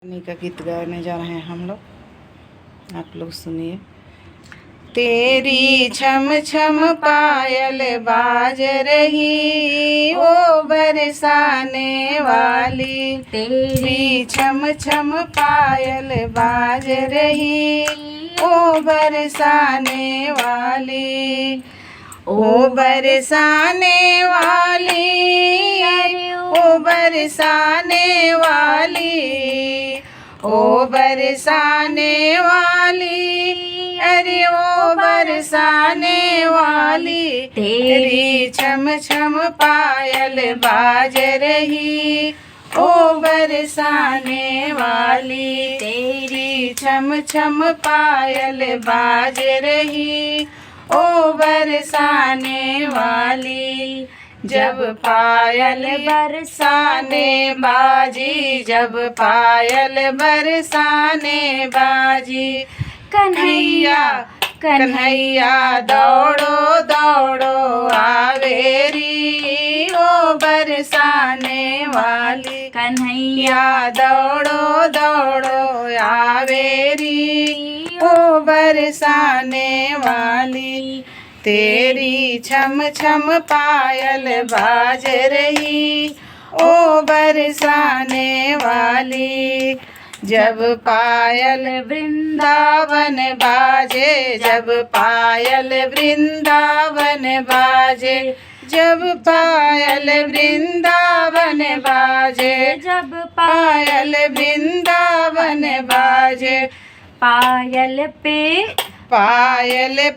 उन्हीं का गीत गाने जा रहे हैं हम लोग, आप लोग सुनिए। तेरी छम छम पायल बाज रही ओ बरसाने वाली, तेरी छम छम पायल बाज रही ओ बरसाने वाली, ओ बरसाने वाली, ओ बरसाने वाली, ओ बरसाने वाली, अरे ओ बरसाने वाली, तेरी छम छम पायल बाज रही ओ बरसाने वाली, तेरी छम छम पायल बाज रही ओ बरसाने वाली। जब पायल बरसाने बाजी, जब पायल बरसाने बाजी, कन्हैया कन्हैया दौड़ो दौड़ो आवेरी ओ बरसाने वाली, कन्हैया दौड़ो दौड़ो आवेरी ओ बरसाने वाली, तेरी छम छम पायल बाज रही ओ बरसाने वाली। जब पायल वृंदावन बाजे, जब पायल वृंदावन बाजे, जब पायल वृंदावन बाजे, जब पायल वृंदावन बाजे, पायल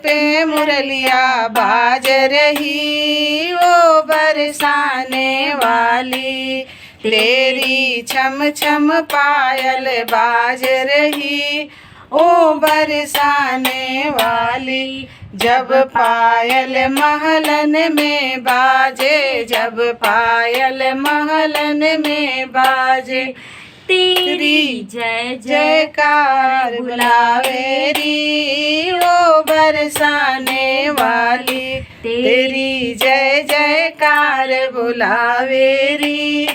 पे मुरलिया बाज रही ओ बरसाने वाली, तेरी छम छम पायल बाज रही ओ बरसाने वाली। जब पायल महलन में बाजे, जब पायल महलन में बाजे, तेरी जय जयकार बुलावेरी ओ बरसाने वाली, तेरी जय जयकार बुलावेरी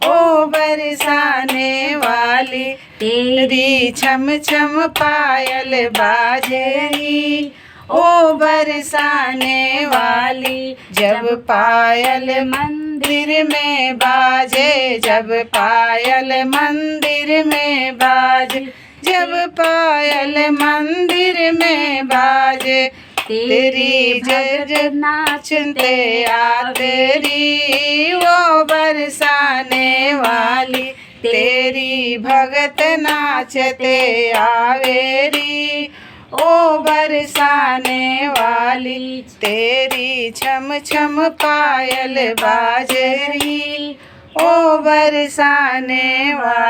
ओ बरसाने वाली, तेरी छम छम पायल बाजेरी ओ बरसाने वाली। जब पायल मंदिर में बाजे, जब पायल मंदिर में बाजे, जब पायल मंदिर में बाजे, तेरी जज नाचते आतेरी ओ बरसाने वाली, तेरी भगत नाचते आवेरी ओ बरसाने वाली, तेरी छम छम पायल बाजरी ओ बरसाने वाली।